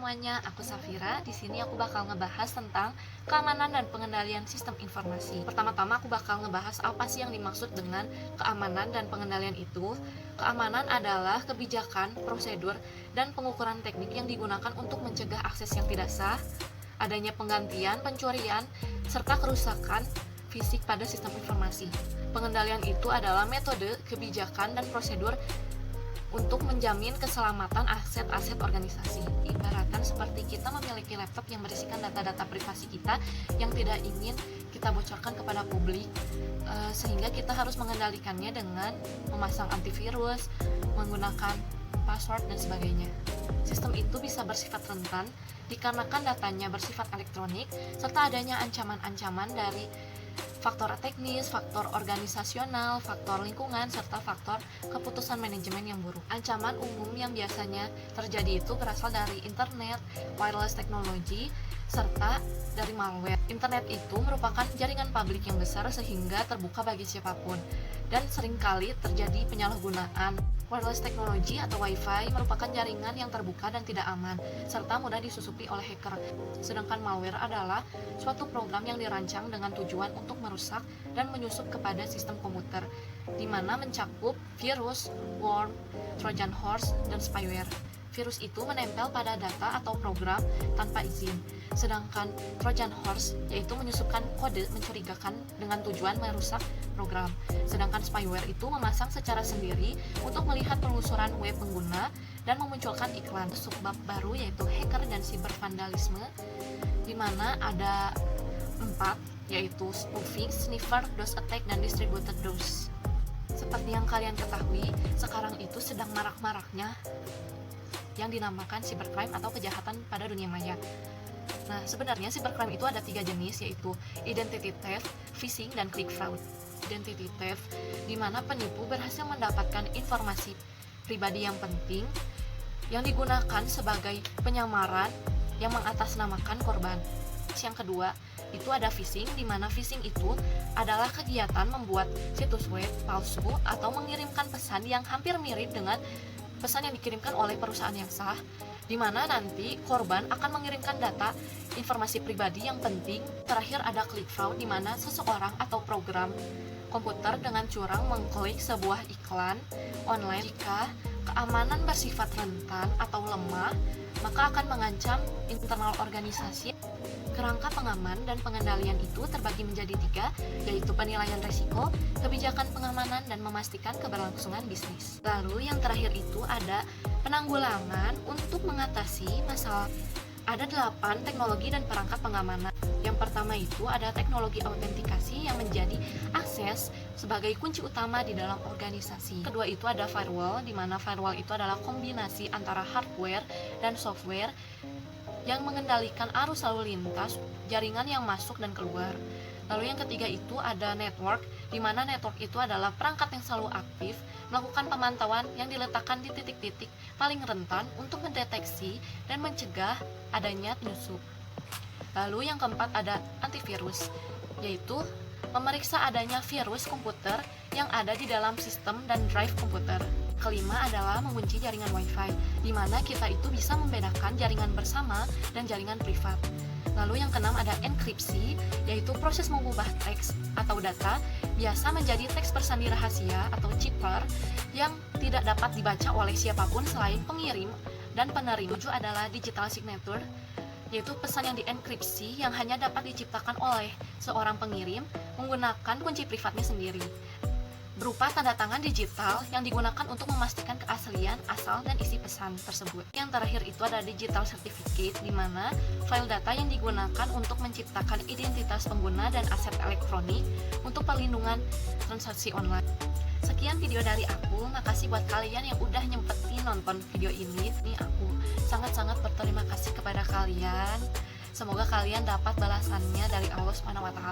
semuanya, aku Safira. Di sini aku bakal ngebahas tentang keamanan dan pengendalian sistem informasi. Pertama-tama aku bakal ngebahas apa sih yang dimaksud dengan keamanan dan pengendalian itu. Keamanan adalah kebijakan, prosedur, dan pengukuran teknik yang digunakan untuk mencegah akses yang tidak sah, adanya penggantian, pencurian, serta kerusakan fisik pada sistem informasi. Pengendalian itu adalah metode, kebijakan, dan prosedur untuk menjamin keselamatan aset-aset organisasi. Ibaratkan seperti kita memiliki laptop yang berisikan data-data privasi kita yang tidak ingin kita bocorkan kepada publik, sehingga kita harus mengendalikannya dengan memasang antivirus, menggunakan password, dan sebagainya. Sistem itu bisa bersifat rentan dikarenakan datanya bersifat elektronik, serta adanya ancaman-ancaman dari faktor teknis, faktor organisasional, faktor lingkungan, serta faktor keputusan manajemen yang buruk. Ancaman umum yang biasanya terjadi itu berasal dari internet, wireless technology, serta dari malware. Internet itu merupakan jaringan publik yang besar sehingga terbuka bagi siapapun, dan seringkali terjadi penyalahgunaan. Wireless technology atau Wi-Fi merupakan jaringan yang terbuka dan tidak aman, serta mudah disusupi oleh hacker. Sedangkan malware adalah suatu program yang dirancang dengan tujuan untuk merusak dan menyusup kepada sistem komputer, di mana mencakup virus, worm, trojan horse, dan spyware. Virus itu menempel pada data atau program tanpa izin, sedangkan trojan horse yaitu menyusupkan kode mencurigakan dengan tujuan merusak program. Sedangkan spyware itu memasang secara sendiri untuk melihat penelusuran web pengguna dan memunculkan iklan. Subbab baru yaitu hacker dan cybervandalisme, di mana ada 4, yaitu spoofing, sniffer, DOS attack, dan distributed DOS. Seperti yang kalian ketahui, sekarang itu sedang marak-maraknya yang dinamakan cybercrime atau kejahatan pada dunia maya. Nah, sebenarnya cybercrime itu ada 3 jenis, yaitu identity theft, phishing, dan click fraud. Identity theft, di mana penipu berhasil mendapatkan informasi pribadi yang penting yang digunakan sebagai penyamaran yang mengatasnamakan korban. Yang kedua, itu ada phishing, di mana phishing itu adalah kegiatan membuat situs web palsu atau mengirimkan pesan yang hampir mirip dengan pesan yang dikirimkan oleh perusahaan yang sah, di mana nanti korban akan mengirimkan data informasi pribadi yang penting. Terakhir ada click fraud, di mana seseorang atau program komputer dengan curang mengklik sebuah iklan online. Jika keamanan bersifat rentan atau lemah, maka akan mengancam internal organisasi. Kerangka pengaman dan pengendalian itu terbagi menjadi 3, yaitu penilaian risiko, kebijakan pengamanan, dan memastikan keberlangsungan bisnis. Lalu yang terakhir itu ada penanggulangan untuk mengatasi masalah. Ada 8 teknologi dan perangkat pengamanan. Yang pertama itu ada teknologi autentikasi yang menjadi akses sebagai kunci utama di dalam organisasi. Kedua itu ada firewall, di mana firewall itu adalah kombinasi antara hardware dan software yang mengendalikan arus lalu lintas jaringan yang masuk dan keluar. Lalu yang ketiga itu ada network, di mana network itu adalah perangkat yang selalu aktif melakukan pemantauan yang diletakkan di titik-titik paling rentan untuk mendeteksi dan mencegah adanya penyusup. Lalu yang keempat ada antivirus, yaitu memeriksa adanya virus komputer yang ada di dalam sistem dan drive komputer. Kelima adalah mengunci jaringan Wi-Fi, di mana kita itu bisa membedakan jaringan bersama dan jaringan privat. Lalu yang keenam ada enkripsi, yaitu proses mengubah teks atau data biasa menjadi teks bersandi rahasia atau cipher yang tidak dapat dibaca oleh siapapun selain pengirim dan penerima. 7 adalah digital signature, yaitu pesan yang dienkripsi yang hanya dapat diciptakan oleh seorang pengirim menggunakan kunci privatnya sendiri, berupa tanda tangan digital yang digunakan untuk memastikan keaslian, asal, dan isi pesan tersebut. Yang terakhir itu ada digital certificate, di mana file data yang digunakan untuk menciptakan identitas pengguna dan aset elektronik untuk perlindungan transaksi online. Sekian video dari aku, makasih buat kalian yang udah nyempetin nonton video ini. Aku sangat-sangat berterima kasih kepada kalian. Semoga kalian dapat balasannya dari Allah SWT.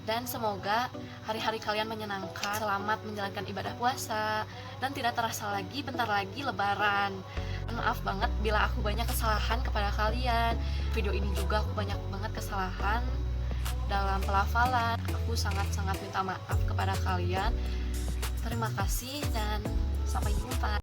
Dan semoga hari-hari kalian menyenangkan, selamat menjalankan ibadah puasa, dan tidak terasa lagi bentar lagi lebaran. Maaf banget bila aku banyak kesalahan kepada kalian. Video ini juga aku banyak banget kesalahan dalam pelafalan. Aku sangat-sangat minta maaf kepada kalian. Terima kasih dan sampai jumpa.